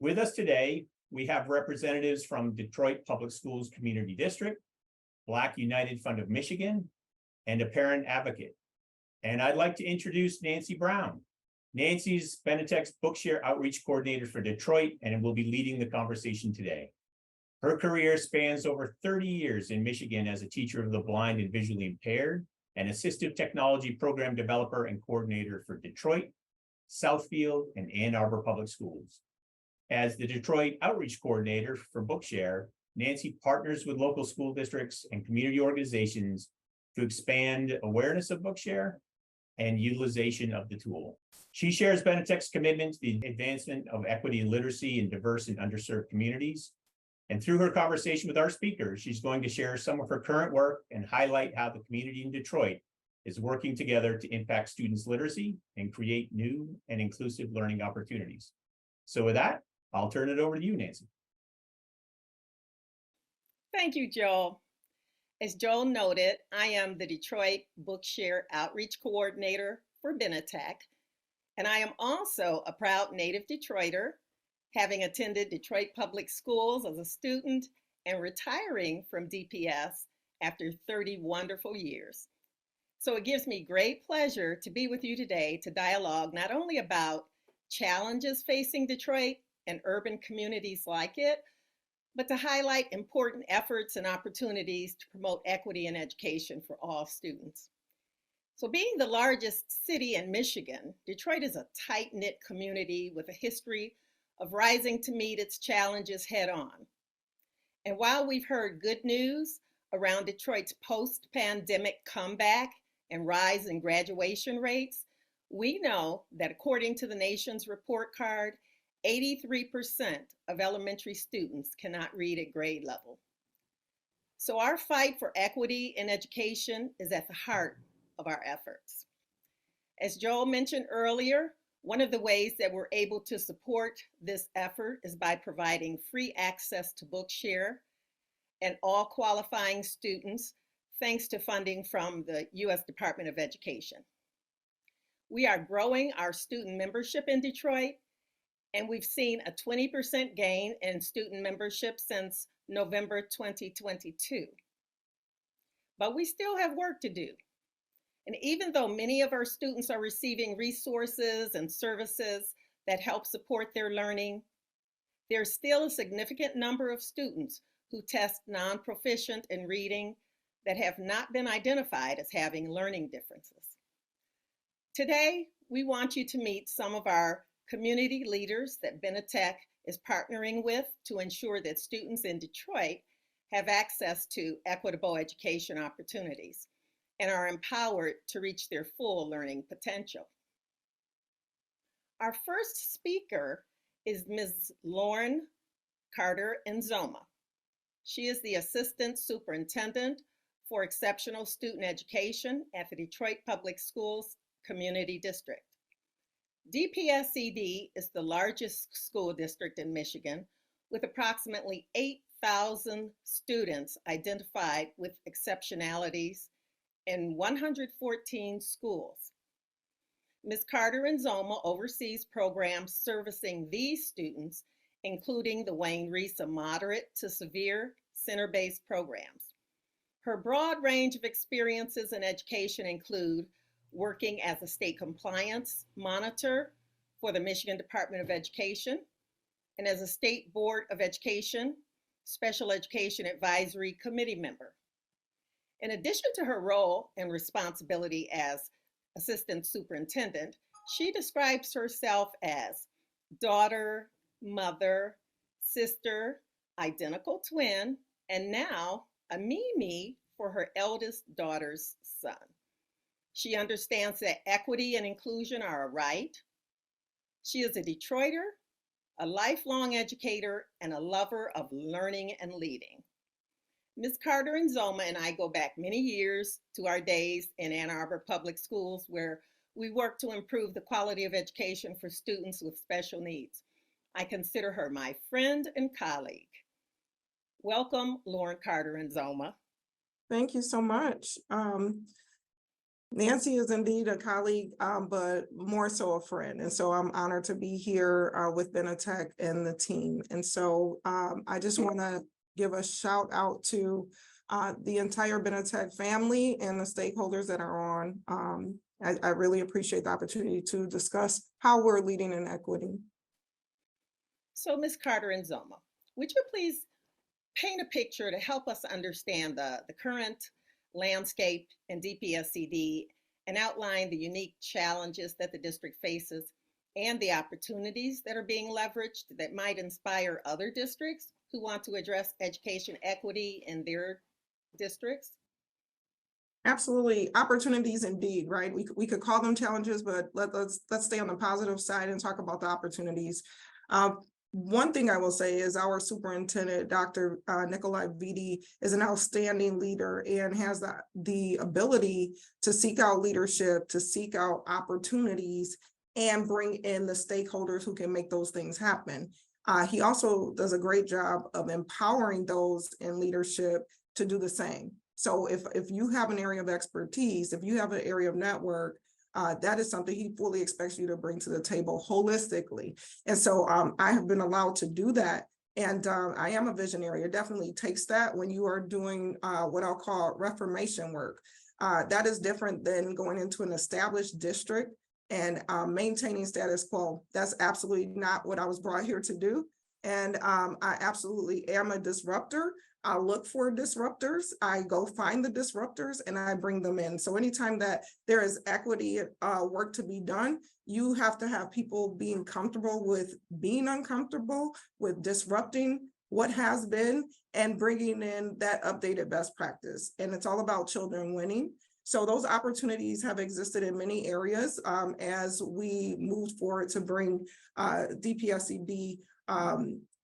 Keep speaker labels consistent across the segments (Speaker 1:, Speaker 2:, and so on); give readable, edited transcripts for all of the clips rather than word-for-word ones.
Speaker 1: With us today, we have representatives from Detroit Public Schools Community District, Black United Fund of Michigan, and a parent advocate. And I'd like to introduce Nancy Brown. Nancy's Benetech's Bookshare Outreach Coordinator for Detroit and will be leading the conversation today. Her career spans over 30 years in Michigan as a teacher of the blind and visually impaired, and assistive technology program developer and coordinator for Detroit, Southfield, and Ann Arbor Public Schools. As the Detroit Outreach Coordinator for Bookshare, Nancy partners with local school districts and community organizations to expand awareness of Bookshare and utilization of the tool. She shares Benetech's commitment to the advancement of equity and literacy in diverse and underserved communities. And through her conversation with our speakers, she's going to share some of her current work and highlight how the community in Detroit is working together to impact students' literacy and create new and inclusive learning opportunities. So with that, I'll turn it over to you, Nancy.
Speaker 2: Thank you, Joel. As Joel noted, I am the Detroit Bookshare Outreach Coordinator for Benetech, and I am also a proud native Detroiter, having attended Detroit Public Schools as a student and retiring from DPS after 30 wonderful years. So it gives me great pleasure to be with you today to dialogue not only about challenges facing Detroit and urban communities like it, but to highlight important efforts and opportunities to promote equity in education for all students. So being the largest city in Michigan, Detroit is a tight-knit community with a history of rising to meet its challenges head on. And while we've heard good news around Detroit's post-pandemic comeback and rise in graduation rates, we know that according to the nation's report card, 83% of elementary students cannot read at grade level. So our fight for equity in education is at the heart of our efforts. As Joel mentioned earlier, one of the ways that we're able to support this effort is by providing free access to Bookshare and all qualifying students, thanks to funding from the U.S. Department of Education. We are growing our student membership in Detroit, and we've seen a 20% gain in student membership since November 2022. But we still have work to do. And even though many of our students are receiving resources and services that help support their learning, there's still a significant number of students who test non-proficient in reading that have not been identified as having learning differences. Today, we want you to meet some of our community leaders that Benetech is partnering with to ensure that students in Detroit have access to equitable education opportunities and are empowered to reach their full learning potential. Our first speaker is Ms. Lauren Carter-Nzoma. She is the Assistant Superintendent for Exceptional Student Education at the Detroit Public Schools Community District. DPSCD is the largest school district in Michigan with approximately 8,000 students identified with exceptionalities in 114 schools. Ms. Carter-Nzoma oversees programs servicing these students, including the Wayne Risa Moderate to Severe Center-Based programs. Her broad range of experiences in education include working as a state compliance monitor for the Michigan Department of Education and as a State Board of Education Special Education Advisory Committee member. In addition to her role and responsibility as Assistant Superintendent, she describes herself as daughter, mother, sister, identical twin, and now a Mimi for her eldest daughter's son. She understands that equity and inclusion are a right. She is a Detroiter, a lifelong educator, and a lover of learning and leading. Ms. Carter-Nzoma and I go back many years to our days in Ann Arbor Public Schools, where we work to improve the quality of education for students with special needs. I consider her my friend and colleague. Welcome, Lauren Carter-Nzoma.
Speaker 3: Thank you so much. Nancy is indeed a colleague, but more so a friend. And so I'm honored to be here with Benetech and the team. And so I just want to give a shout out to the entire Benetech family and the stakeholders that are on. I really appreciate the opportunity to discuss how we're leading in equity.
Speaker 2: So, Ms. Carter-Nzoma, would you please paint a picture to help us understand the current landscape in DPSCD and outline the unique challenges that the district faces and the opportunities that are being leveraged that might inspire other districts who want to address education equity in their districts?
Speaker 3: Absolutely, opportunities indeed, right? We could call them challenges, but let's stay on the positive side and talk about the opportunities. One thing I will say is our superintendent, Dr. Nikolai Viti, is an outstanding leader and has the ability to seek out leadership, to seek out opportunities, and bring in the stakeholders who can make those things happen. He also does a great job of empowering those in leadership to do the same. So if you have an area of expertise, if you have an area of network, that is something he fully expects you to bring to the table holistically. And so I have been allowed to do that. And I am a visionary. It definitely takes that when you are doing what I'll call reformation work. That is different than going into an established district and maintaining status quo. That's absolutely not what I was brought here to do. And I absolutely am a disruptor. I look for disruptors, I go find the disruptors and I bring them in. So anytime that there is equity work to be done, you have to have people being comfortable with being uncomfortable, with disrupting what has been and bringing in that updated best practice. And it's all about children winning. So those opportunities have existed in many areas as we move forward to bring DPSCD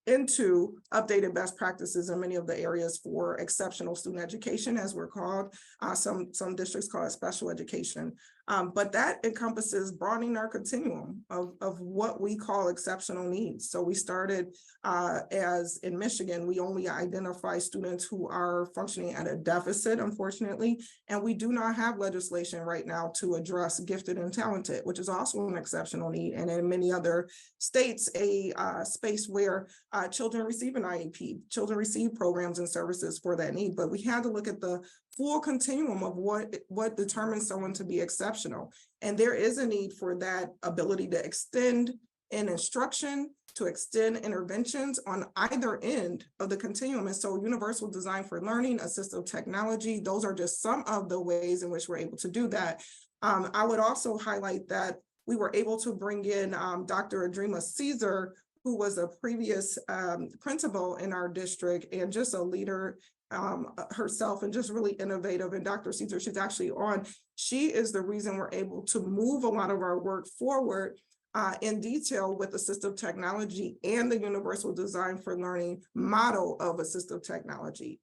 Speaker 3: into updated best practices in many of the areas for exceptional student education, as we're called. Some districts call it special education. But that encompasses broadening our continuum of what we call exceptional needs. So we started as in Michigan, we only identify students who are functioning at a deficit, unfortunately, and we do not have legislation right now to address gifted and talented, which is also an exceptional need. And in many other states, a space where children receive an IEP, children receive programs and services for that need. But we had to look at the full continuum of what determines someone to be exceptional. And there is a need for that ability to extend in instruction, to extend interventions on either end of the continuum. And so universal design for learning, assistive technology, those are just some of the ways in which we're able to do that. I would also highlight that we were able to bring in Dr. Adrima Caesar, who was a previous principal in our district and just a leader herself and just really innovative. And Dr. Caesar, she's actually on. She is the reason we're able to move a lot of our work forward in detail with assistive technology and the universal design for learning model of assistive technology.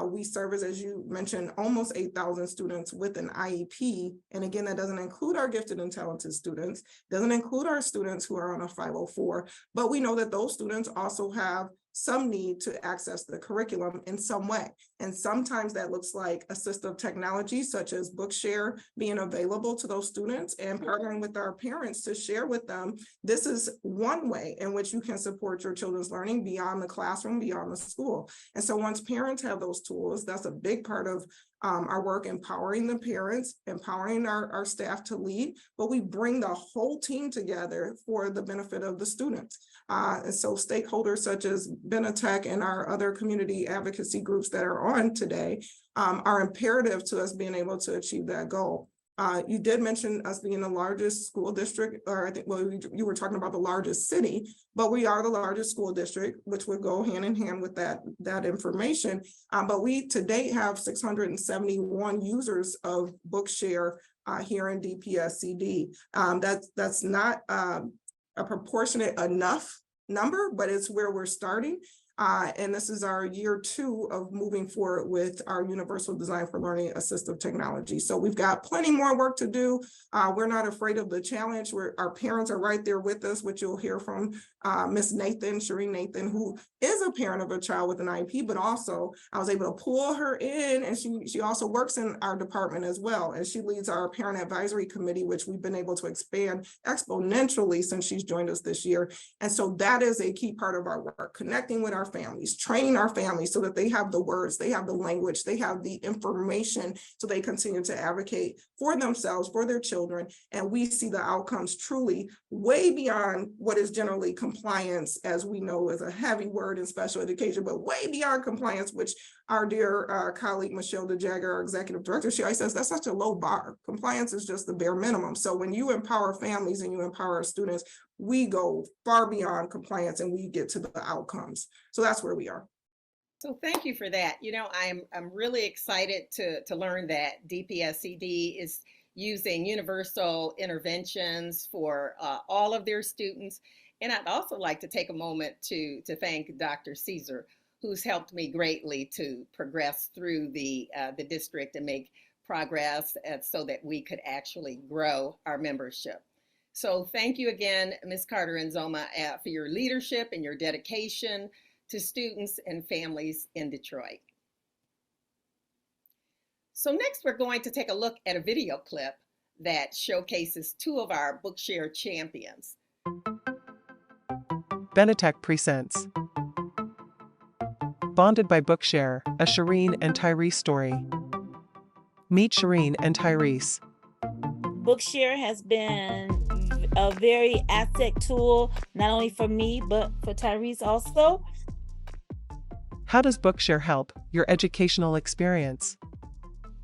Speaker 3: We service, as you mentioned, almost 8,000 students with an IEP. And again, that doesn't include our gifted and talented students, doesn't include our students who are on a 504, but we know that those students also have some need to access the curriculum in some way. And sometimes that looks like assistive technology, such as Bookshare being available to those students and partnering with our parents to share with them. This is one way in which you can support your children's learning beyond the classroom, beyond the school. And so once parents have those tools, that's a big part of our work, empowering the parents, empowering our staff to lead, but we bring the whole team together for the benefit of the students. And so stakeholders such as Benetech and our other community advocacy groups that are on today are imperative to us being able to achieve that goal. You did mention us being the largest school district, or I think, well, you were talking about the largest city, but we are the largest school district, which would go hand in hand with that information. But we to date have 671 users of Bookshare here in DPSCD. That's not a proportionate enough number, but it's where we're starting. And this is our year 2 of moving forward with our Universal Design for Learning Assistive Technology. So we've got plenty more work to do. We're not afraid of the challenge. Our parents are right there with us, which you'll hear from Ms. Nathan, Shireen Nathan, who is a parent of a child with an IEP, but also I was able to pull her in, and she also works in our department as well. And she leads our parent advisory committee, which we've been able to expand exponentially since she's joined us this year. And so that is a key part of our work, connecting with our families, training our families so that they have the words, they have the language, they have the information, so they continue to advocate for themselves, for their children. And we see the outcomes truly way beyond what is generally compliance, as we know is a heavy word in special education, but way beyond compliance, which our dear colleague, Michelle DeJagger, our executive director, she always says that's such a low bar. Compliance is just the bare minimum. So when you empower families and you empower our students, we go far beyond compliance and we get to the outcomes. So that's where we are.
Speaker 2: So thank you for that. You know, I'm really excited to learn that DPSCD is using universal interventions for all of their students. And I'd also like to take a moment to thank Dr. Caesar, who's helped me greatly to progress through the district and make progress so that we could actually grow our membership. So thank you again, Ms. Carter-Nzoma, for your leadership and your dedication to students and families in Detroit. So next, we're going to take a look at a video clip that showcases 2 of our Bookshare champions.
Speaker 4: Benetech presents Bonded by Bookshare, a Shireen and Tyrese story. Meet Shireen and Tyrese.
Speaker 5: Bookshare has been a very asset tool, not only for me, but for Tyrese also.
Speaker 4: How does Bookshare help your educational experience?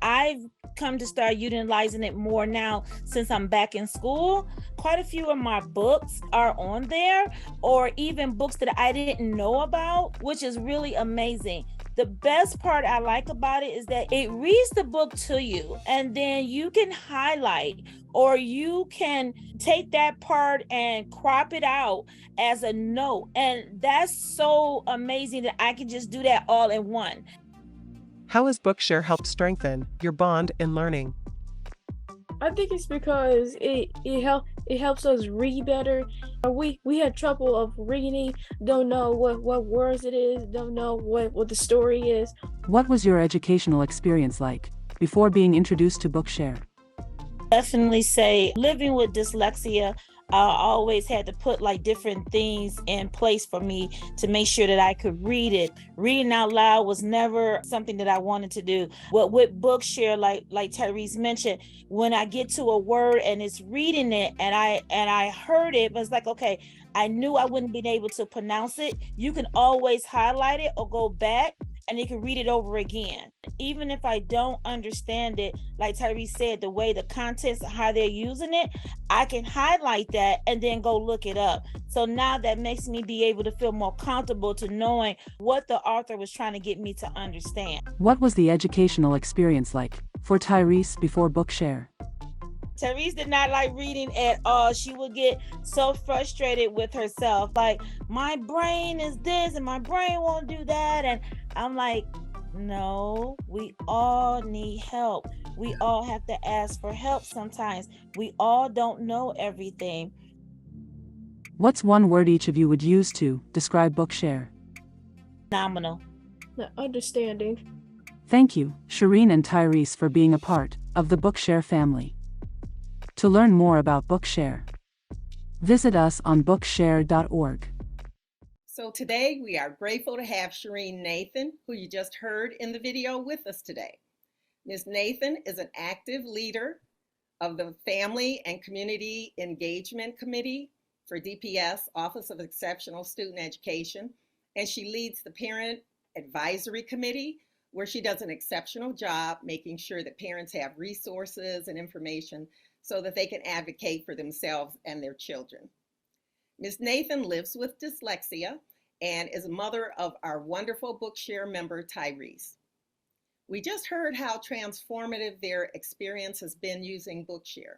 Speaker 5: I've come to start utilizing it more now since I'm back in school. Quite a few of my books are on there, or even books that I didn't know about, which is really amazing. The best part I like about it is that it reads the book to you, and then you can highlight, or you can take that part and crop it out as a note. And that's so amazing that I can just do that all in one.
Speaker 4: How has Bookshare helped strengthen your bond in learning?
Speaker 6: I think it's because it helps us read better. We had trouble of reading, don't know what words it is, don't know what the story is.
Speaker 7: What was your educational experience like before being introduced to Bookshare?
Speaker 5: Definitely say living with dyslexia, I always had to put like different things in place for me to make sure that I could read it. Reading out loud was never something that I wanted to do. But with Bookshare, like Tyrese mentioned, when I get to a word and it's reading it and I heard it, but it's like, okay, I knew I wouldn't be able to pronounce it. You can always highlight it or go back and you can read it over again. Even if I don't understand it, like Tyrese said, the way the contents, how they're using it, I can highlight that and then go look it up. So now that makes me be able to feel more comfortable to knowing what the author was trying to get me to understand.
Speaker 7: What was the educational experience like for Tyrese before Bookshare?
Speaker 5: Tyrese did not like reading at all. She would get so frustrated with herself. Like, my brain is this and my brain won't do that. And I'm like, no, we all need help. We all have to ask for help sometimes. We all don't know everything.
Speaker 7: What's one word each of you would use to describe Bookshare?
Speaker 5: Phenomenal.
Speaker 6: The understanding.
Speaker 7: Thank you, Shireen and Tyrese, for being a part of the Bookshare family. To learn more about Bookshare, visit us on bookshare.org.
Speaker 2: So today we are grateful to have Shireen Nathan, who you just heard in the video, with us today. Ms. Nathan is an active leader of the Family and Community Engagement Committee for DPS, Office of Exceptional Student Education, and she leads the Parent Advisory Committee, where she does an exceptional job making sure that parents have resources and information so that they can advocate for themselves and their children. Ms. Nathan lives with dyslexia and is a mother of our wonderful Bookshare member, Tyrese. We just heard how transformative their experience has been using Bookshare.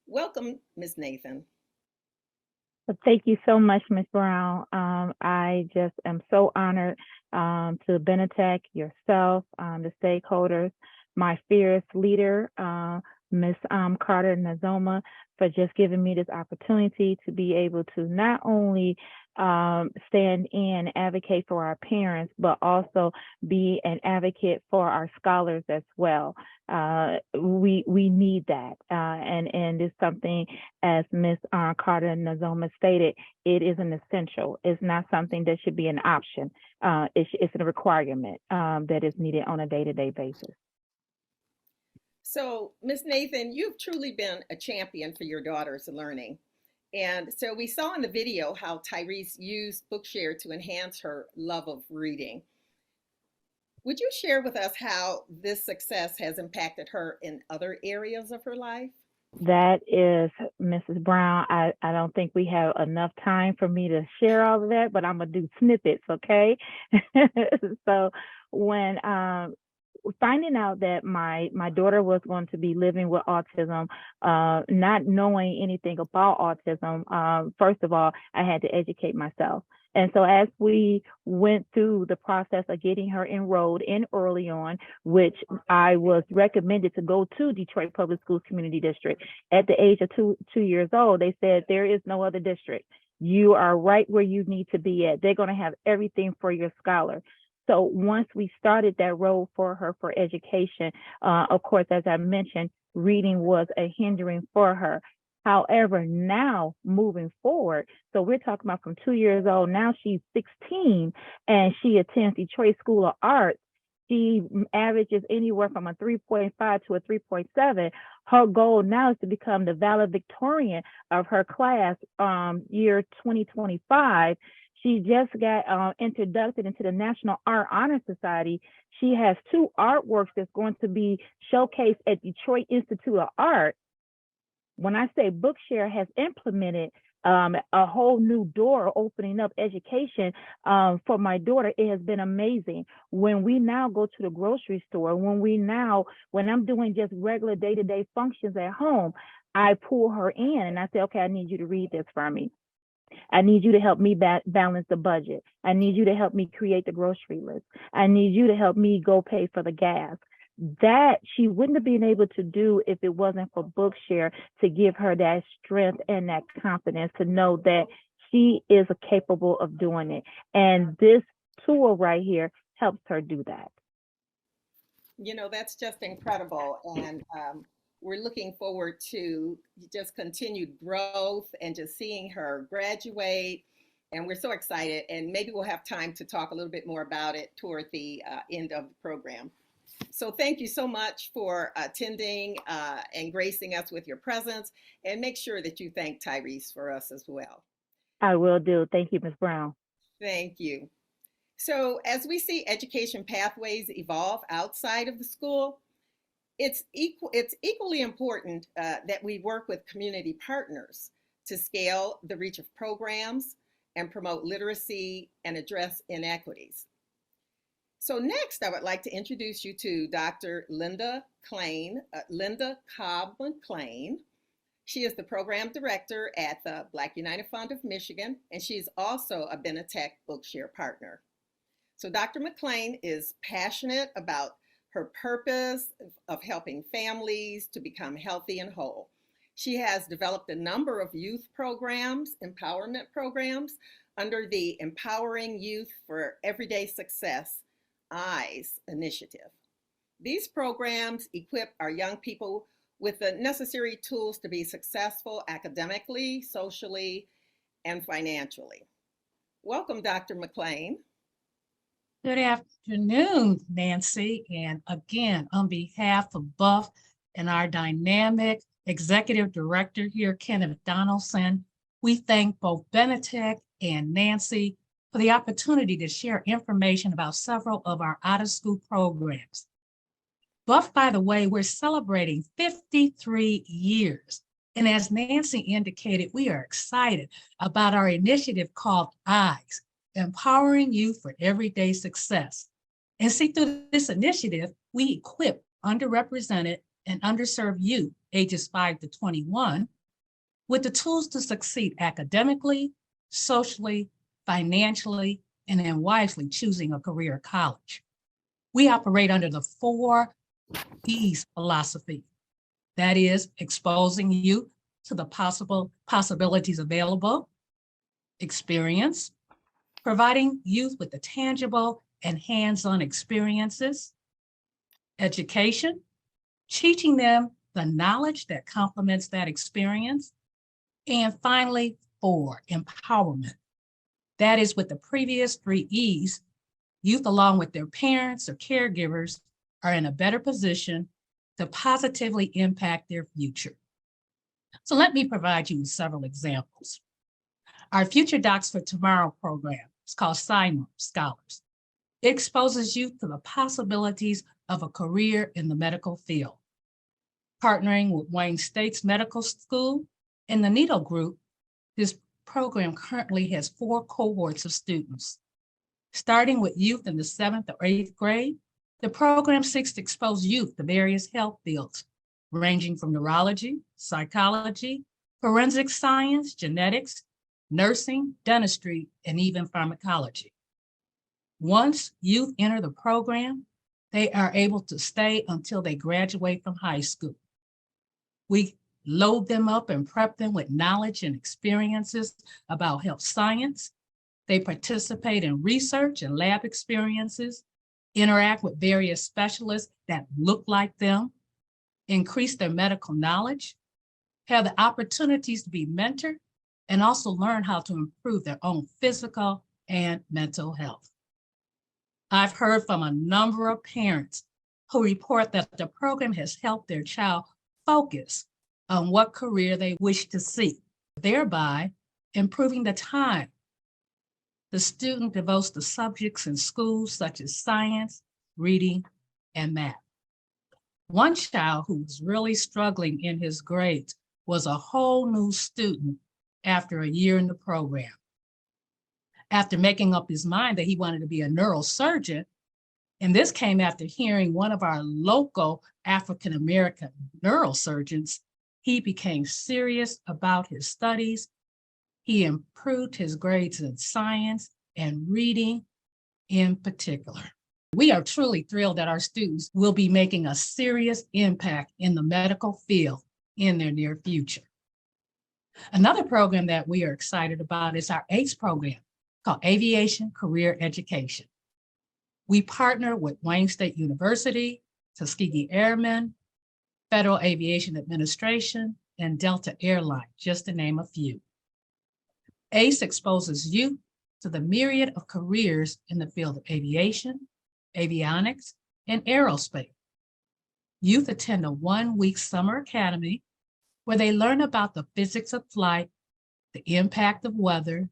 Speaker 2: Welcome, Ms. Nathan.
Speaker 8: Well, thank you so much, Ms. Brown. I just am so honored to Benetech, yourself, the stakeholders, my fearless leader, Ms. Carter Nazoma, for just giving me this opportunity to be able to not only stand in, advocate for our parents, but also be an advocate for our scholars as well. We need that, and it's something, as Ms. Carter Nazoma stated, it is an essential. It's not something that should be an option. It's a requirement that is needed on a day-to-day basis.
Speaker 2: So, Ms. Nathan, you've truly been a champion for your daughter's learning. And so we saw in the video how Tyrese used Bookshare to enhance her love of reading. Would you share with us how this success has impacted her in other areas of her life?
Speaker 8: That is, Mrs. Brown, I don't think we have enough time for me to share all of that, but I'm gonna do snippets, okay? So when finding out that my daughter was going to be living with autism, not knowing anything about autism, first of all, I had to educate myself. And so as we went through the process of getting her enrolled in early on, which I was recommended to go to Detroit Public Schools Community District at the age of two years old, they said, there is no other district. You are right where you need to be at. They're going to have everything for your scholar. So once we started that road for her for education, of course, as I mentioned, reading was a hindering for her. However, now moving forward, so we're talking about from 2 years old, now she's 16 and she attends Detroit School of Arts. She averages anywhere from a 3.5 to a 3.7. Her goal now is to become the valedictorian of her class year 2025. She just got introduced into the National Art Honor Society. She has 2 artworks that's going to be showcased at Detroit Institute of Art. When I say Bookshare has implemented a whole new door opening up education for my daughter, it has been amazing. When we now go to the grocery store, when I'm doing just regular day-to-day functions at home, I pull her in and I say, okay, I need you to read this for me. I need you to help me balance the budget. I need you to help me create the grocery list. I need you to help me go pay for the gas. That she wouldn't have been able to do if it wasn't for Bookshare to give her that strength and that confidence to know that she is capable of doing it. And this tool right here helps her do that.
Speaker 2: You know, that's just incredible. And we're looking forward to just continued growth and just seeing her graduate. And we're so excited. And maybe we'll have time to talk a little bit more about it toward the end of the program. So thank you so much for attending and gracing us with your presence. And make sure that you thank Tyrese for us as well.
Speaker 8: I will do. Thank you, Ms. Brown.
Speaker 2: Thank you. So as we see education pathways evolve outside of the school, it's equally important that we work with community partners to scale the reach of programs and promote literacy and address inequities. So next, I would like to introduce you to Dr. Linda Cobb McClain. She is the program director at the Black United Fund of Michigan, and she's also a Benetech Bookshare partner. So Dr. McClain is passionate about her purpose of helping families to become healthy and whole. She has developed a number of youth programs, empowerment programs, under the Empowering Youth for Everyday Success EYES initiative. These programs equip our young people with the necessary tools to be successful academically, socially, and financially. Welcome, Dr. McClain.
Speaker 9: Good afternoon, Nancy. And again, on behalf of Buff and our dynamic executive director here, Kenneth Donaldson, we thank both Benetech and Nancy for the opportunity to share information about several of our out-of-school programs. Buff, by the way, we're celebrating 53 years. And as Nancy indicated, we are excited about our initiative called EYES, Empowering Youth for Everyday Success. And see, through this initiative, we equip underrepresented and underserved youth ages 5 to 21 with the tools to succeed academically, socially, financially, and then wisely choosing a career at college. We operate under the 4 E's philosophy. That is, exposing youth to the possibilities available, experience, providing youth with the tangible and hands-on experiences, education, teaching them the knowledge that complements that experience, and finally, 4, empowerment. That is, with the previous 3 E's, youth along with their parents or caregivers are in a better position to positively impact their future. So let me provide you with several examples. Our Future Docs for Tomorrow program is called SIMO Scholars. It exposes youth to the possibilities of a career in the medical field. Partnering with Wayne State's Medical School and the NEATO Group, this program currently has 4 cohorts of students. Starting with youth in the 7th or 8th grade, the program seeks to expose youth to various health fields, ranging from neurology, psychology, forensic science, genetics, nursing, dentistry, and even pharmacology. Once youth enter the program, they are able to stay until they graduate from high school. We load them up and prep them with knowledge and experiences about health science. They participate in research and lab experiences, interact with various specialists that look like them, increase their medical knowledge, have the opportunities to be mentored, and also learn how to improve their own physical and mental health. I've heard from a number of parents who report that the program has helped their child focus on what career they wish to seek, thereby improving the time the student devotes to subjects in schools such as science, reading, and math. One child who was really struggling in his grades was a whole new student after a year in the program. After making up his mind that he wanted to be a neurosurgeon, and this came after hearing one of our local African-American neurosurgeons, he became serious about his studies. He improved his grades in science and reading in particular. We are truly thrilled that our students will be making a serious impact in the medical field in their near future. Another program that we are excited about is our ACE program called Aviation Career Education. We partner with Wayne State University, Tuskegee Airmen, Federal Aviation Administration, and Delta Airlines, just to name a few. ACE exposes youth to the myriad of careers in the field of aviation, avionics, and aerospace. Youth attend a 1-week summer academy where they learn about the physics of flight, the impact of weather,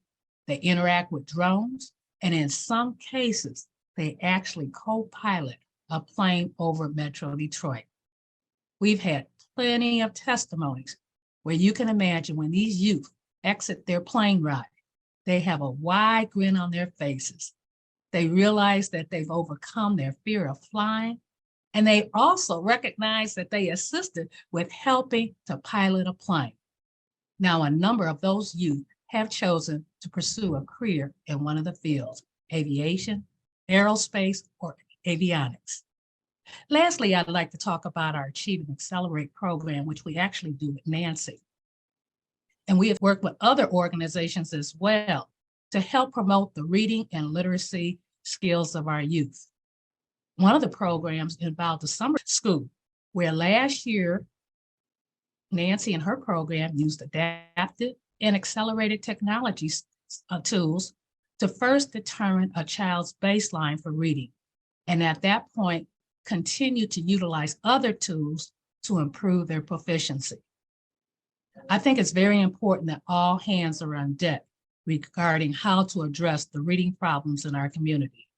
Speaker 9: they interact with drones, and in some cases, they actually co-pilot a plane over Metro Detroit. We've had plenty of testimonies where you can imagine when these youth exit their plane ride, they have a wide grin on their faces. They realize that they've overcome their fear of flying, and they also recognize that they assisted with helping to pilot a plane. Now, a number of those youth have chosen to pursue a career in one of the fields, aviation, aerospace, or avionics. Lastly, I'd like to talk about our Achieve and Accelerate program, which we actually do with Nancy. And we have worked with other organizations as well to help promote the reading and literacy skills of our youth. One of the programs involved the summer school, where last year, Nancy and her program used adaptive and accelerated technology tools to first determine a child's baseline for reading, and at that point, continue to utilize other tools to improve their proficiency. I think it's very important that all hands are on deck regarding how to address the reading problems in our community.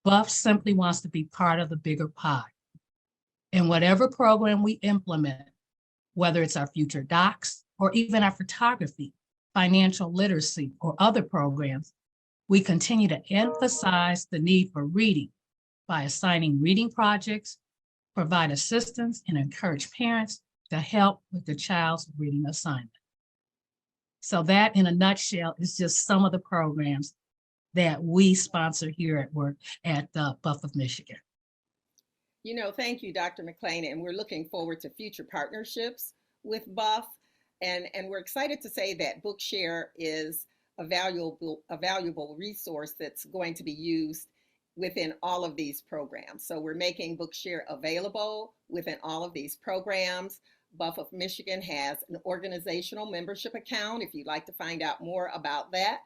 Speaker 9: BUF simply wants to be part of the bigger pie. In whatever program we implement, whether it's our Future Docs or even our photography, financial literacy, or other programs, we continue to emphasize the need for reading by assigning reading projects, provide assistance, and encourage parents to help with the child's reading assignment. So that in a nutshell is just some of the programs that we sponsor here at work at Buff of Michigan.
Speaker 2: You know, thank you, Dr. McLean, and we're looking forward to future partnerships with Buff. And we're excited to say that Bookshare is a valuable resource that's going to be used within all of these programs. So we're making Bookshare available within all of these programs. Buff of Michigan has an organizational membership account. If you'd like to find out more about that,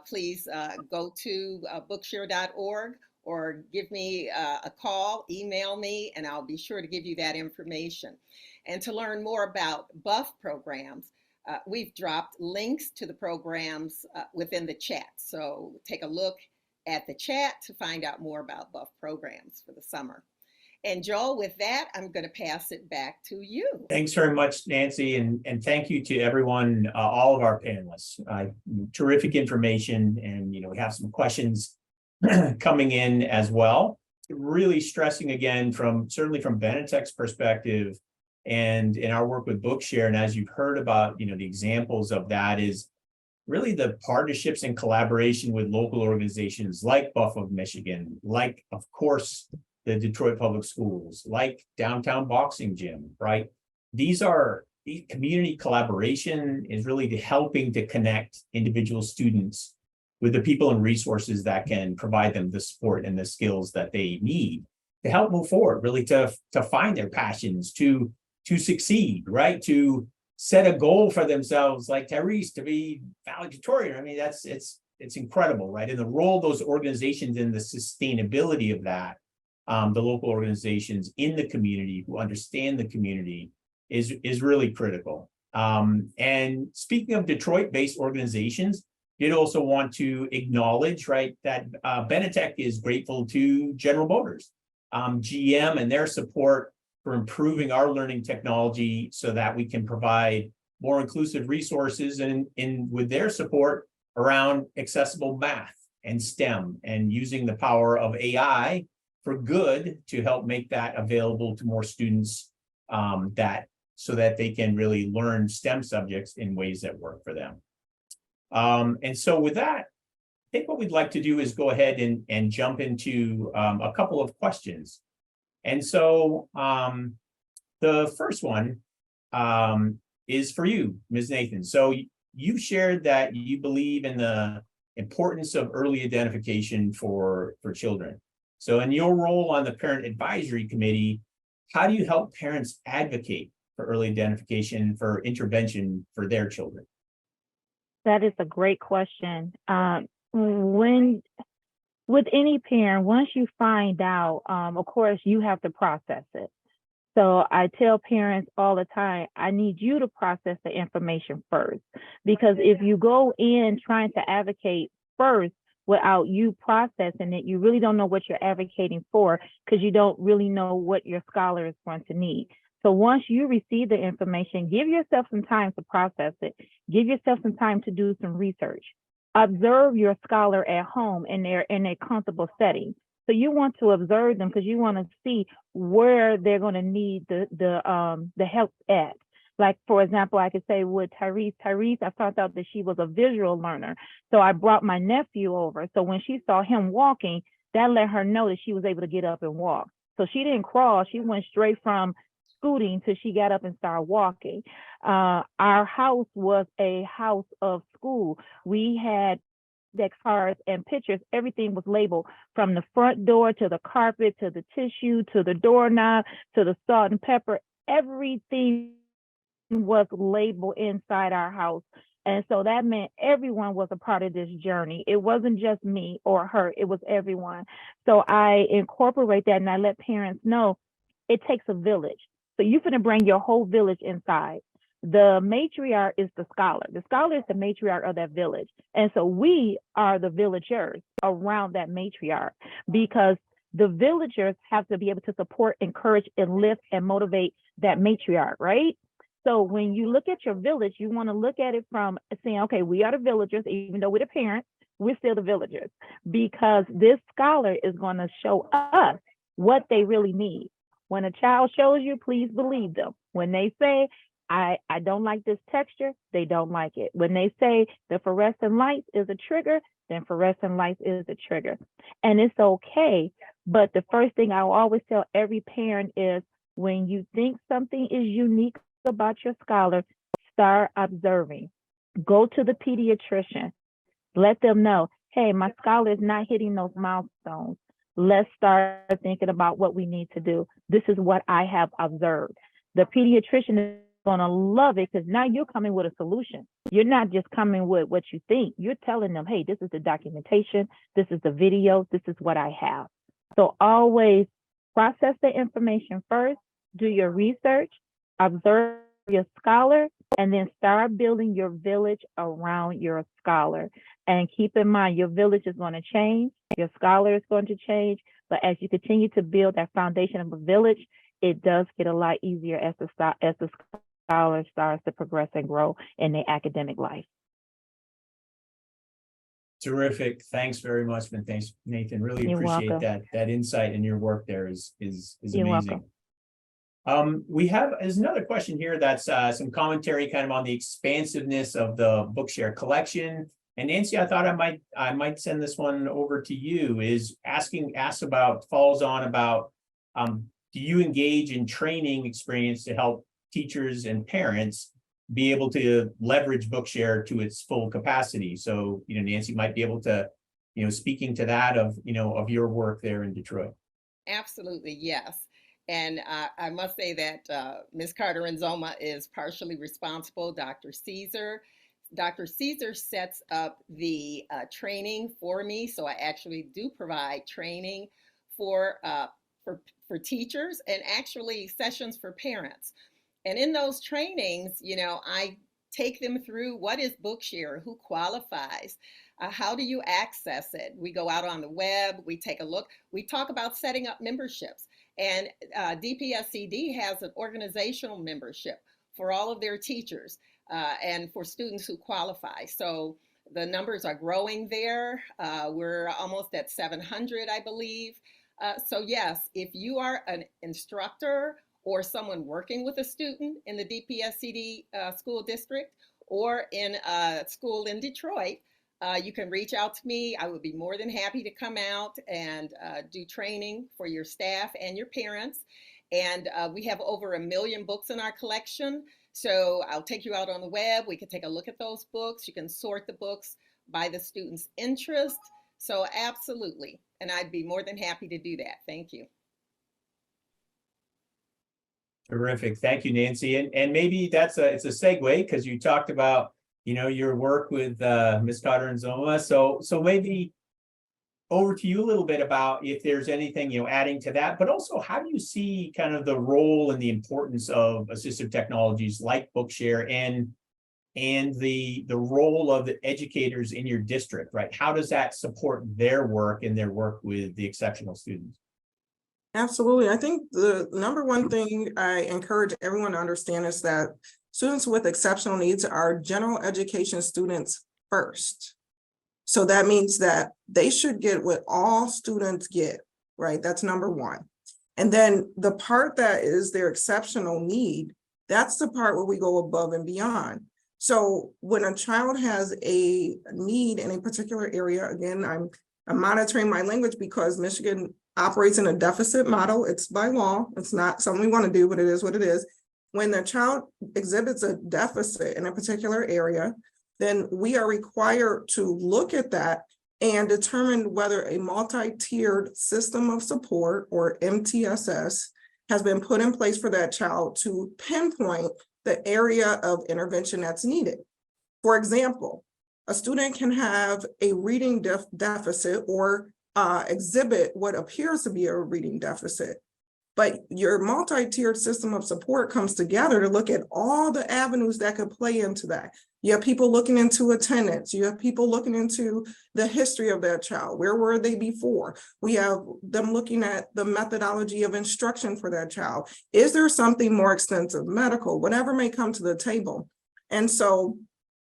Speaker 2: please go to bookshare.org or give me a call, email me, and I'll be sure to give you that information. And to learn more about Buff programs, we've dropped links to the programs within the chat. So take a look at the chat to find out more about Buff programs for the summer. And Joel, with that, I'm going to pass it back to you.
Speaker 1: Thanks very much, Nancy, and thank you to everyone, all of our panelists. Terrific information, and we have some questions coming in as well. Really stressing again certainly from Benetech's perspective, and in our work with Bookshare, and as you've heard about, the examples of that is really the partnerships and collaboration with local organizations like Buff of Michigan, like, of course, the Detroit Public Schools, like Downtown Boxing Gym, right? These community collaboration is really helping to connect individual students with the people and resources that can provide them the support and the skills that they need to help move forward, really to find their passions, to succeed, right? To set a goal for themselves, like Tyrese, to be valedictorian. I mean, it's incredible, right? And the role of those organizations and the sustainability of that, the local organizations in the community who understand the community is really critical. And speaking of Detroit-based organizations, did also want to acknowledge, right, that Benetech is grateful to General Motors, GM, and their support for improving our learning technology so that we can provide more inclusive resources and with their support around accessible math and STEM and using the power of AI for good to help make that available to more students so that they can really learn STEM subjects in ways that work for them. And so with that, I think what we'd like to do is go ahead and jump into a couple of questions. And so the first one is for you, Ms. Nathan. So you shared that you believe in the importance of early identification for children. So in your role on the Parent Advisory Committee, how do you help parents advocate for early identification for intervention for their children?
Speaker 8: That is a great question. With any parent, once you find out, of course, you have to process it. So I tell parents all the time, I need you to process the information first, because if you go in trying to advocate first without you processing it, you really don't know what you're advocating for, because you don't really know what your scholar is going to need. So once you receive the information, give yourself some time to process it. Give yourself some time to do some research. Observe your scholar at home in a comfortable setting. So you want to observe them because you want to see where they're going to need the help at. Like, for example, I could say with Tyrese, I found out that she was a visual learner. So I brought my nephew over. So when she saw him walking, that let her know that she was able to get up and walk. So she didn't crawl. She went straight from scooting till she got up and started walking. Our house was a house of school. We had index cards and pictures. Everything was labeled from the front door to the carpet to the tissue to the doorknob to the salt and pepper. Everything was labeled inside our house. And so that meant everyone was a part of this journey. It wasn't just me or her, it was everyone. So I incorporate that and I let parents know it takes a village. So you're going to bring your whole village inside. The matriarch is the scholar. The scholar is the matriarch of that village. And so we are the villagers around that matriarch, because the villagers have to be able to support, encourage, and lift and motivate that matriarch, right? So when you look at your village, you want to look at it from saying, okay, we are the villagers, even though we're the parents, we're still the villagers, because this scholar is going to show us what they really need. When a child shows you, please believe them. When they say, I don't like this texture, they don't like it. When they say the fluorescent lights is a trigger, then fluorescent lights is a trigger. And it's okay. But the first thing I will always tell every parent is when you think something is unique about your scholar, start observing. Go to the pediatrician. Let them know, hey, my scholar is not hitting those milestones. Let's start thinking about what we need to do. This is what I have observed. The pediatrician is going to love it because now you're coming with a solution. You're not just coming with what you think. You're telling them, hey, this is the documentation. This is the video. This is what I have. So always process the information first, do your research, observe your scholar, and then start building your village around your scholar. And keep in mind, your village is going to change. Your scholar is going to change. But as you continue to build that foundation of a village, it does get a lot easier as the scholar starts to progress and grow in their academic life.
Speaker 1: Terrific. Thanks very much, Thanks, Nathan. Really
Speaker 8: You're
Speaker 1: appreciate
Speaker 8: welcome.
Speaker 1: that insight, and your work there is
Speaker 8: You're
Speaker 1: amazing. There's another question here that's some commentary kind of on the expansiveness of the Bookshare collection. And Nancy, I thought I might send this one over to you. Follows on about do you engage in training experience to help teachers and parents be able to leverage Bookshare to its full capacity? So, Nancy might be able to, speaking to that of your work there in Detroit.
Speaker 2: Absolutely, yes. And I must say that Ms. Carter-Nzoma is partially responsible. Dr. Caesar sets up the training for me. So I actually do provide training for teachers and actually sessions for parents. And in those trainings, I take them through what is Bookshare, who qualifies, how do you access it? We go out on the web, we take a look, we talk about setting up memberships. And DPSCD has an organizational membership for all of their teachers and for students who qualify. So the numbers are growing there. We're almost at 700, I believe. So yes, if you are an instructor or someone working with a student in the DPSCD school district or in a school in Detroit, you can reach out to me. I would be more than happy to come out and do training for your staff and your parents. And we have over 1 million books in our collection. So I'll take you out on the web. We can take a look at those books. You can sort the books by the student's interest. So absolutely. And I'd be more than happy to do that. Thank you.
Speaker 1: Terrific. Thank you, Nancy. And maybe it's a segue because you talked about, your work with Ms. Carter-Nzoma. So maybe over to you a little bit about if there's anything, adding to that, but also how do you see kind of the role and the importance of assistive technologies like Bookshare and the role of the educators in your district, right? How does that support their work and their work with the exceptional students?
Speaker 3: Absolutely. I think the number one thing I encourage everyone to understand is that students with exceptional needs are general education students first. So that means that they should get what all students get, right? That's number one. And then the part that is their exceptional need, that's the part where we go above and beyond. So when a child has a need in a particular area, again, I'm monitoring my language because Michigan operates in a deficit model. It's by law. It's not something we want to do, but it is what it is. When the child exhibits a deficit in a particular area, then we are required to look at that and determine whether a multi-tiered system of support, or MTSS, has been put in place for that child to pinpoint the area of intervention that's needed. For example, a student can have a reading deficit or exhibit what appears to be a reading deficit. But your multi-tiered system of support comes together to look at all the avenues that could play into that. You have people looking into attendance. You have people looking into the history of that child. Where were they before? We have them looking at the methodology of instruction for that child. Is there something more extensive, medical, whatever may come to the table? And so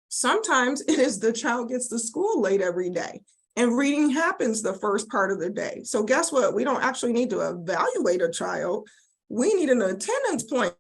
Speaker 3: sometimes it is the child gets to school late every day. And reading happens the first part of the day. So guess what? We don't actually need to evaluate a child. We need an attendance plan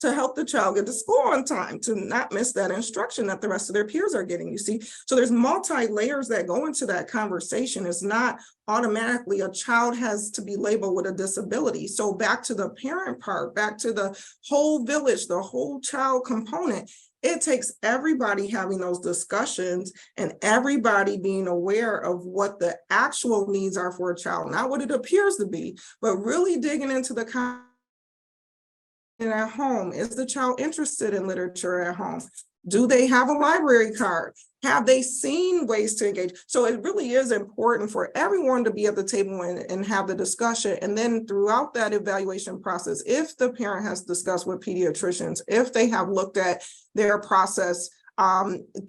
Speaker 3: to help the child get to school on time, to not miss that instruction that the rest of their peers are getting, you see? So there's multi-layers that go into that conversation. It's not automatically a child has to be labeled with a disability. So back to the parent part, back to the whole village, the whole child component, it takes everybody having those discussions and everybody being aware of what the actual needs are for a child, not what it appears to be, but really digging into the at home. Is the child interested in literature at home? Do they have a library card? Have they seen ways to engage? So it really is important for everyone to be at the table and have the discussion. And then throughout that evaluation process, if the parent has discussed with pediatricians, if they have looked at their process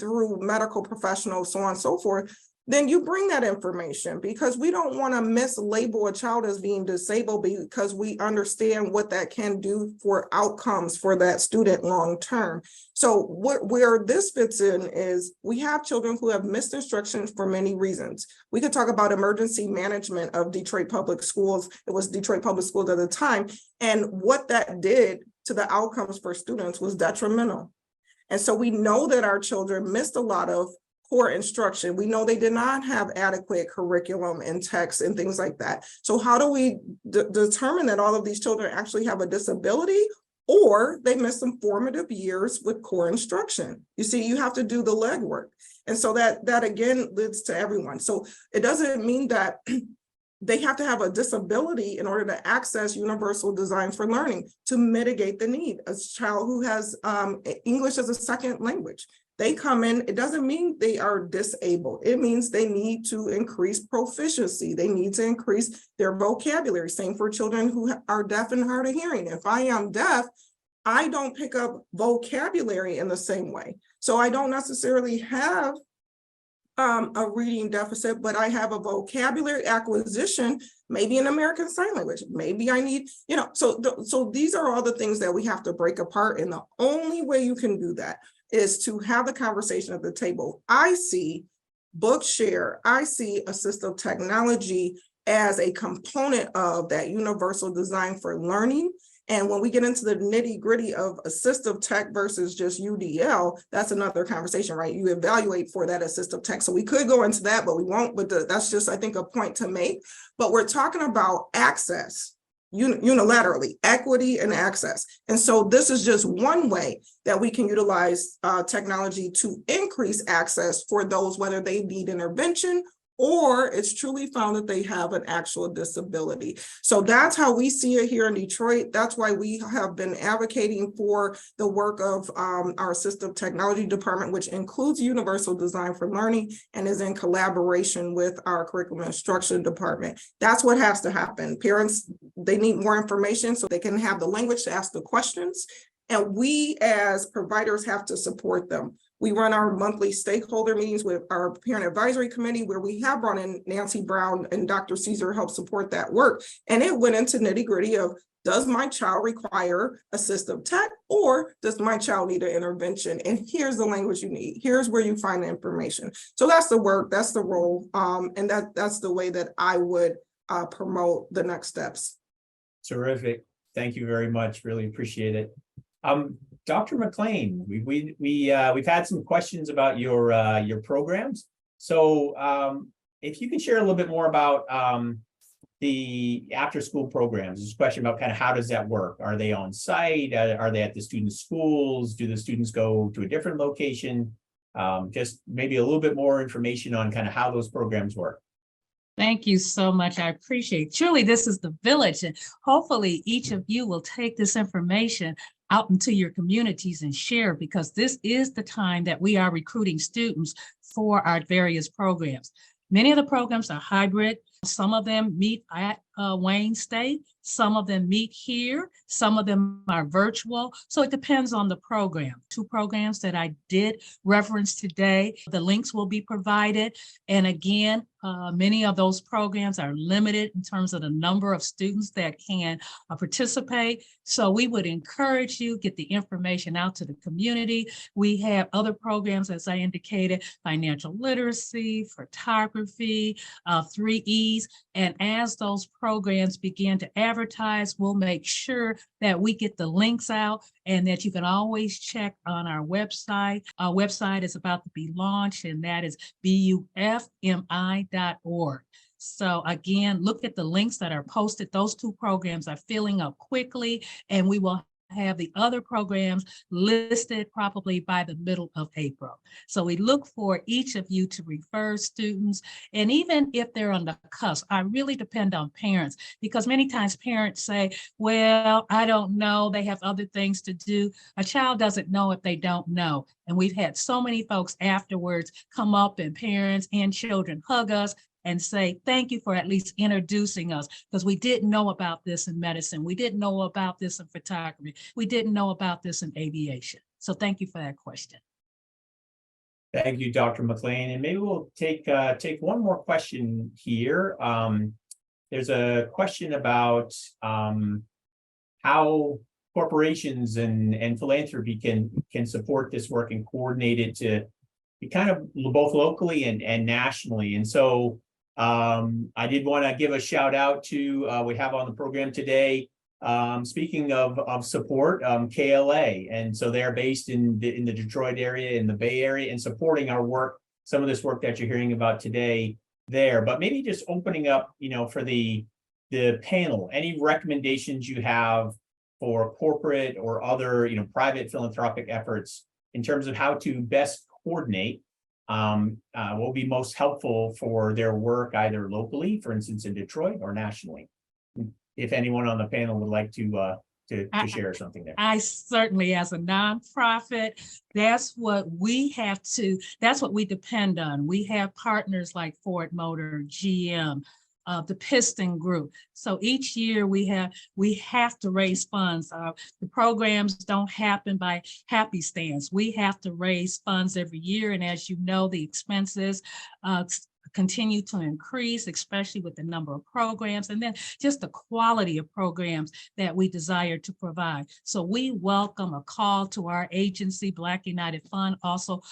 Speaker 3: through medical professionals, so on and so forth, then you bring that information, because we don't want to mislabel a child as being disabled, because we understand what that can do for outcomes for that student long term. So where this fits in is we have children who have missed instruction for many reasons. We could talk about emergency management of Detroit Public Schools. It was Detroit Public Schools at the time. And what that did to the outcomes for students was detrimental. And so we know that our children missed a lot of core instruction. We know they did not have adequate curriculum and text and things like that. So how do we determine that all of these children actually have a disability, or they missed some formative years with core instruction? You see, you have to do the legwork. And so that again leads to everyone. So it doesn't mean that they have to have a disability in order to access universal design for learning to mitigate the need. A child who has English as a second language, they come in, it doesn't mean they are disabled. It means they need to increase proficiency. They need to increase their vocabulary. Same for children who are deaf and hard of hearing. If I am deaf, I don't pick up vocabulary in the same way. So I don't necessarily have a reading deficit, but I have a vocabulary acquisition, maybe in American Sign Language. Maybe I need, so these are all the things that we have to break apart. And the only way you can do that is to have the conversation at the table. I see Bookshare, I see assistive technology as a component of that universal design for learning. And when we get into the nitty gritty of assistive tech versus just UDL, that's another conversation, right? You evaluate for that assistive tech. So we could go into that, but we won't, but that's just, I think, a point to make. But we're talking about access unilaterally, equity and access. And so this is just one way that we can utilize technology to increase access for those, whether they need intervention or it's truly found that they have an actual disability. So that's how we see it here in Detroit. That's why we have been advocating for the work of our assistive technology department, which includes universal design for learning and is in collaboration with our curriculum instruction department. That's what has to happen. Parents, they need more information so they can have the language to ask the questions. And we as providers have to support them. We run our monthly stakeholder meetings with our parent advisory committee, where we have brought in Nancy Brown and Dr. Caesar help support that work. And it went into nitty gritty of, does my child require assistive tech, or does my child need an intervention? And here's the language you need. Here's where you find the information. So that's the work, that's the role. And that's the way that I would promote the next steps.
Speaker 1: Terrific. Thank you very much. Really appreciate it. Dr. McLean, we've had some questions about your programs. So if you can share a little bit more about the after school programs. There's a question about kind of how does that work? Are they on site? Are they at the students' schools? Do the students go to a different location? Just maybe a little bit more information on kind of how those programs work.
Speaker 9: Thank you so much. I appreciate it. Truly, this is the village, and hopefully each of you will take this information out into your communities and share, because this is the time that we are recruiting students for our various programs. Many of the programs are hybrid. Some of them meet at Wayne State. Some of them meet here. Some of them are virtual. So it depends on the program. 2 programs that I did reference today, the links will be provided. And again, many of those programs are limited in terms of the number of students that can participate. So we would encourage you, get the information out to the community. We have other programs, as I indicated, financial literacy, photography, 3 E's. And as those programs begin to advertise, we'll make sure that we get the links out and that you can always check on our website. Our website is about to be launched, and that is bufmi.org. So again, look at the links that are posted. Those two programs are filling up quickly, and we will have the other programs listed probably by the middle of April. So we look for each of you to refer students. And even if they're on the cusp, I really depend on parents, because many times parents say, well, I don't know, they have other things to do. A child doesn't know if they don't know. And we've had so many folks afterwards come up, and parents and children hug us and say, thank you for at least introducing us, because we didn't know about this in medicine. We didn't know about this in photography. We didn't know about this in aviation. So thank you for that question.
Speaker 1: Thank you, Dr. McLean. And maybe we'll take one more question here. There's a question about how corporations and philanthropy can support this work and coordinate it to be kind of both locally and nationally. And so I did want to give a shout out to we have on the program today, speaking of support, KLA. And so they're based in the Detroit area, in the Bay Area, and supporting our work, some of this work that you're hearing about today there. But maybe just opening up, for the panel, any recommendations you have for corporate or other, private philanthropic efforts in terms of how to best coordinate will be most helpful for their work, either locally, for instance, in Detroit, or nationally. If anyone on the panel would like to share something there.
Speaker 9: I certainly, as a nonprofit, that's what we depend on. We have partners like Ford Motor, GM, the Piston Group. So each year we have to raise funds. The programs don't happen by happenstance. We have to raise funds every year. And as you know, the expenses continue to increase, especially with the number of programs, and then just the quality of programs that we desire to provide. So we welcome a call to our agency, Black United Fund, also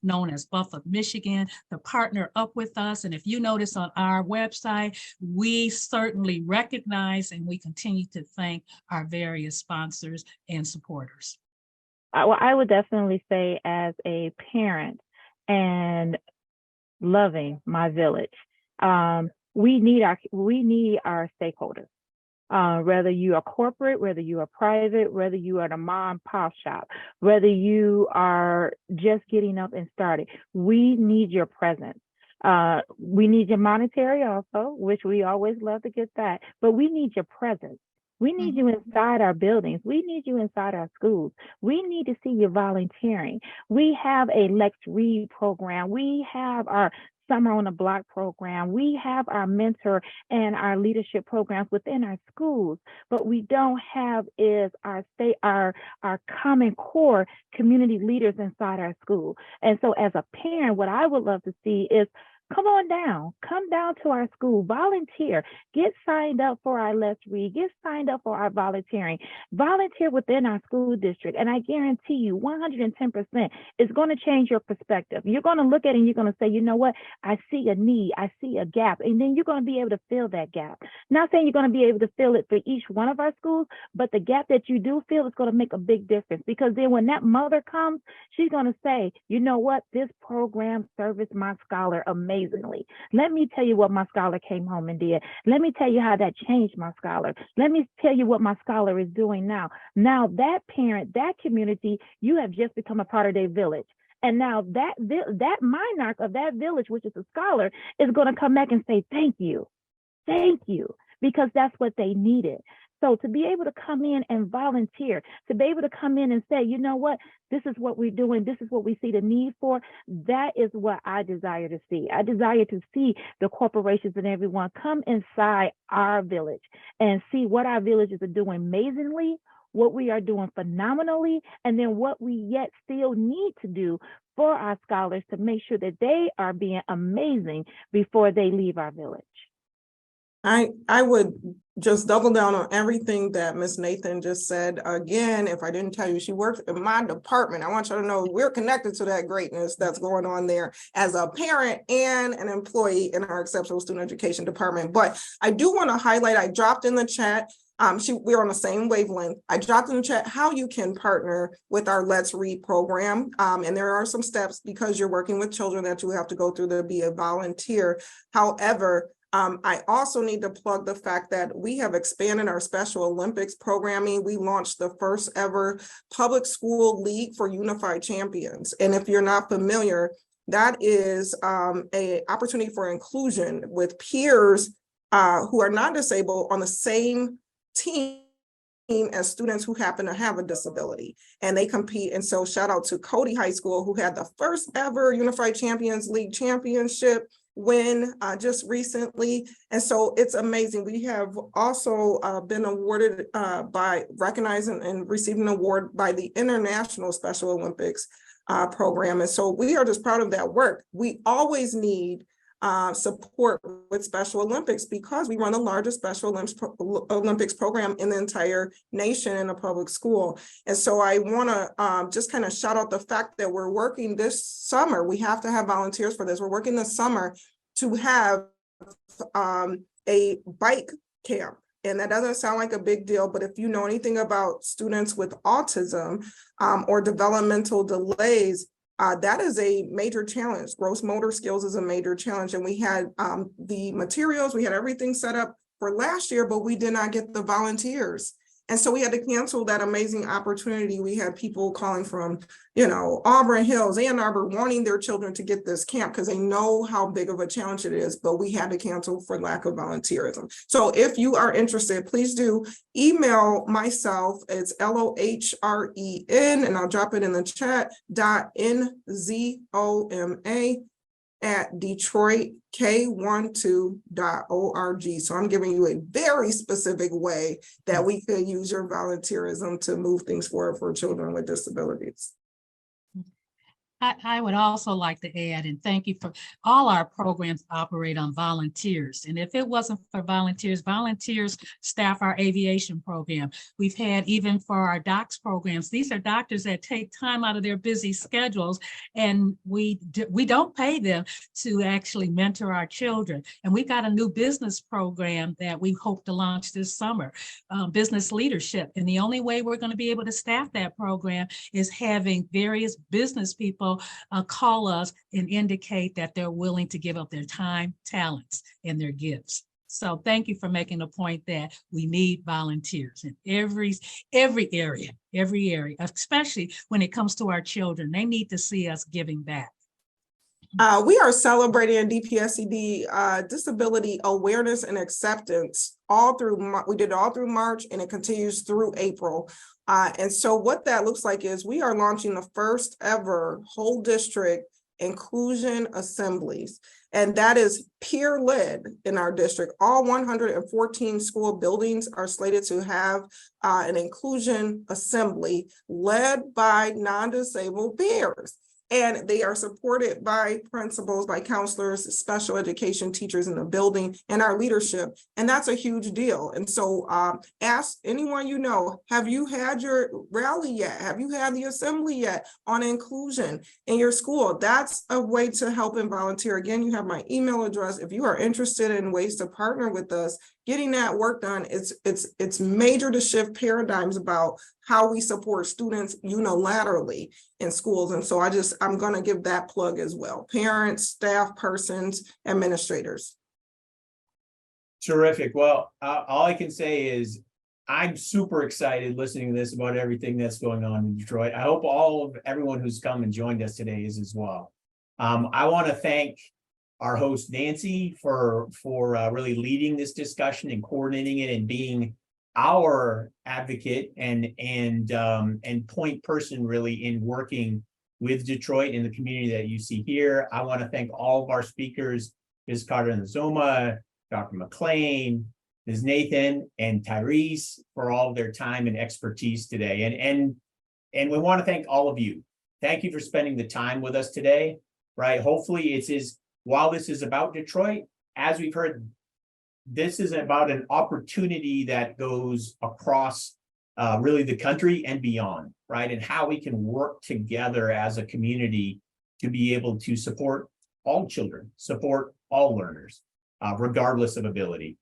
Speaker 9: known as BUF of Michigan, to partner up with us. And if you notice on our website, we certainly recognize and we continue to thank our various sponsors and supporters.
Speaker 8: Well, I would definitely say, as a parent and loving my village, we need our stakeholders. Whether you are corporate, whether you are private, whether you are the mom and pop shop, whether you are just getting up and started, we need your presence. We need your monetary also, which we always love to get that, but we need your presence. We need you inside our buildings. We need you inside our schools. We need to see you volunteering. We have a Lex Read program. We have our Summer on the Block program. We have our mentor and our leadership programs within our schools. But we don't have is our Common Core community leaders inside our school. And so as a parent, what I would love to see is come down to our school, volunteer, get signed up for our Let's Read, get signed up for our volunteering, volunteer within our school district. And I guarantee you 110% is going to change your perspective. You're going to look at it and you're going to say, you know what, I see a need, I see a gap, and then you're going to be able to fill that gap. Not saying you're going to be able to fill it for each one of our schools, but the gap that you do fill is going to make a big difference, because then when that mother comes, she's going to say, you know what, this program serviced my scholar amazingly. Let me tell you what my scholar came home and did. Let me tell you how that changed my scholar. Let me tell you what my scholar is doing now. Now that parent, that community, you have just become a part of their village. And now that monarch of that village, which is a scholar, is going to come back and say, thank you, because that's what they needed. So to be able to come in and volunteer, to be able to come in and say, you know what, this is what we're doing, this is what we see the need for, that is what I desire to see. I desire to see the corporations and everyone come inside our village and see what our villages are doing amazingly, what we are doing phenomenally, and then what we yet still need to do for our scholars to make sure that they are being amazing before they leave our village.
Speaker 3: I would just double down on everything that Ms. Nathan just said. Again, if I didn't tell you, she works in my department. I want you to know we're connected to that greatness that's going on there as a parent and an employee in our exceptional student education department. But I do want to highlight, I dropped in the chat, we're on the same wavelength. I dropped in the chat how you can partner with our Let's Read program. And there are some steps because you're working with children that you have to go through to be a volunteer. However, I also need to plug the fact that we have expanded our Special Olympics programming. We launched the first ever public school league for unified champions. And if you're not familiar, that is a opportunity for inclusion with peers who are not disabled on the same team as students who happen to have a disability, and they compete. And so shout out to Cody High School, who had the first ever Unified Champions League championship win just recently. And so it's amazing. We have also been awarded by recognizing and receiving an award by the International Special Olympics program. And so we are just proud of that work. We always need support with Special Olympics because we run the largest Special Olympics program in the entire nation in a public school. And so I want to just kind of shout out the fact that we're working this summer. We have to have volunteers for this. We're working this summer to have a bike camp. And that doesn't sound like a big deal, but if you know anything about students with autism or developmental delays, that is a major challenge. Gross motor skills is a major challenge. And we had the materials, we had everything set up for last year, but we did not get the volunteers. And so we had to cancel that amazing opportunity. We had people calling from, Auburn Hills, Ann Arbor, wanting their children to get this camp because they know how big of a challenge it is, but we had to cancel for lack of volunteerism. So if you are interested, please do email myself. It's LOHREN, and I'll drop it in the chat, .nzoma@detroitk12.org. So I'm giving you a very specific way that we could use your volunteerism to move things forward for children with disabilities.
Speaker 9: I would also like to add, and thank you for all our programs operate on volunteers. And if it wasn't for volunteers staff our aviation program. We've had, even for our docs programs, these are doctors that take time out of their busy schedules, and we don't pay them to actually mentor our children. And we've got a new business program that we hope to launch this summer, business leadership. And the only way we're going to be able to staff that program is having various business people call us and indicate that they're willing to give up their time, talents, and their gifts. So thank you for making the point that we need volunteers in every area, especially when it comes to our children. They need to see us giving back.
Speaker 3: We are celebrating DPSCD Disability Awareness and Acceptance we did it all through March, and it continues through April. And so what that looks like is we are launching the first ever whole district inclusion assemblies. And that is peer-led in our district. All 114 school buildings are slated to have an inclusion assembly led by non-disabled peers. And they are supported by principals, by counselors, special education teachers in the building, and our leadership. And that's a huge deal. And so ask anyone you know, have you had your rally yet? Have you had the assembly yet on inclusion in your school? That's a way to help and volunteer. Again, you have my email address. If you are interested in ways to partner with us, getting that work done, it's major to shift paradigms about how we support students unilaterally in schools. And so I'm going to give that plug as well. Parents, staff persons, administrators.
Speaker 1: Terrific. Well, all I can say is I'm super excited listening to this about everything that's going on in Detroit. I hope everyone who's come and joined us today is as well. I want to thank our host Nancy for really leading this discussion and coordinating it and being our advocate and point person really in working with Detroit and the community that you see here. I want to thank all of our speakers, Ms. Carter Nzoma, Dr. McLean, Ms. Nathan, and Tyrese for all of their time and expertise today. And we want to thank all of you. Thank you for spending the time with us today, right? Hopefully while this is about Detroit, as we've heard, this is about an opportunity that goes across really the country and beyond, right? And how we can work together as a community to be able to support all children, support all learners, regardless of ability.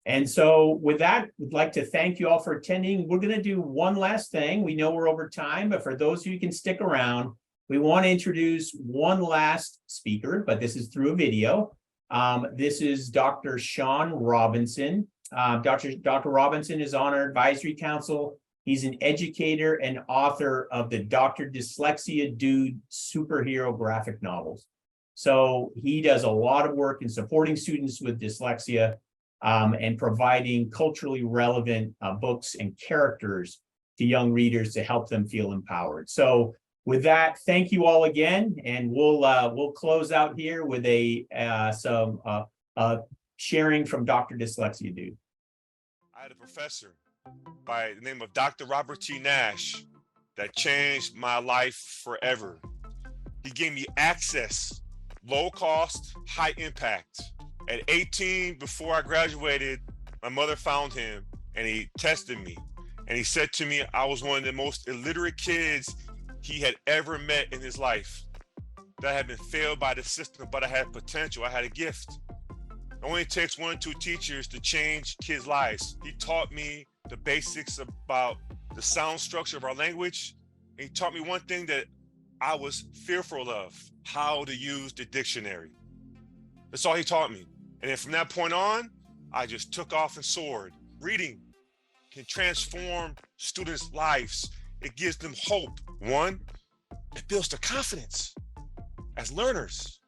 Speaker 1: And so with that, we'd like to thank you all for attending. We're going to do one last thing. We know we're over time, but for those of you who can stick around, we want to introduce one last speaker, but this is through a video. This is Dr. Sean Robinson. Dr. Robinson is on our advisory council. He's an educator and author of the Dr. Dyslexia Dude superhero graphic novels. So he does a lot of work in supporting students with dyslexia and providing culturally relevant books and characters to young readers to help them feel empowered. So with that, thank you all again, and we'll close out here with some sharing from Dr. Dyslexia Dude.
Speaker 10: I had a professor by the name of Dr. Robert T. Nash that changed my life forever. He gave me access, low cost, high impact. At 18, before I graduated, my mother found him and he tested me. And he said to me, I was one of the most illiterate kids he had ever met in his life. That had been failed by the system, but I had potential, I had a gift. It only takes 1 or 2 teachers to change kids' lives. He taught me the basics about the sound structure of our language. And he taught me one thing that I was fearful of, how to use the dictionary. That's all he taught me. And then from that point on, I just took off and soared. Reading can transform students' lives. It gives them hope. 1, it builds their confidence as learners.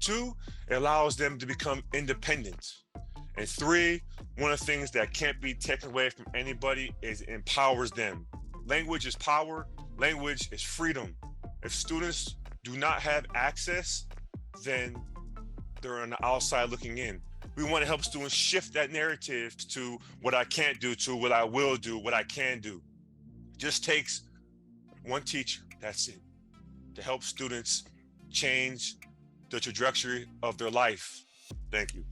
Speaker 10: 2, it allows them to become independent. And 3, one of the things that can't be taken away from anybody is it empowers them. Language is power. Language is freedom. If students do not have access, then they're on the outside looking in. We want to help students shift that narrative to what I can't do, to what I will do, what I can do. It just takes 1 teacher, that's it, to help students change the trajectory of their life. Thank you.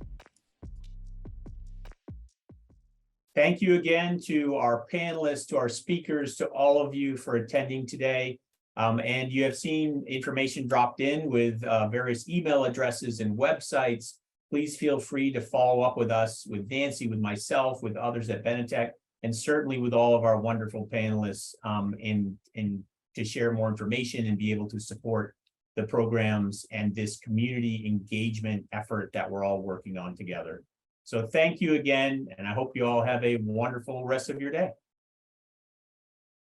Speaker 1: Thank you again to our panelists, to our speakers, to all of you for attending today. And you have seen information dropped in with various email addresses and websites. Please feel free to follow up with us, with Nancy, with myself, with others at Benetech, and certainly with all of our wonderful panelists in to share more information and be able to support the programs and this community engagement effort that we're all working on together. So thank you again, and I hope you all have a wonderful rest of your day.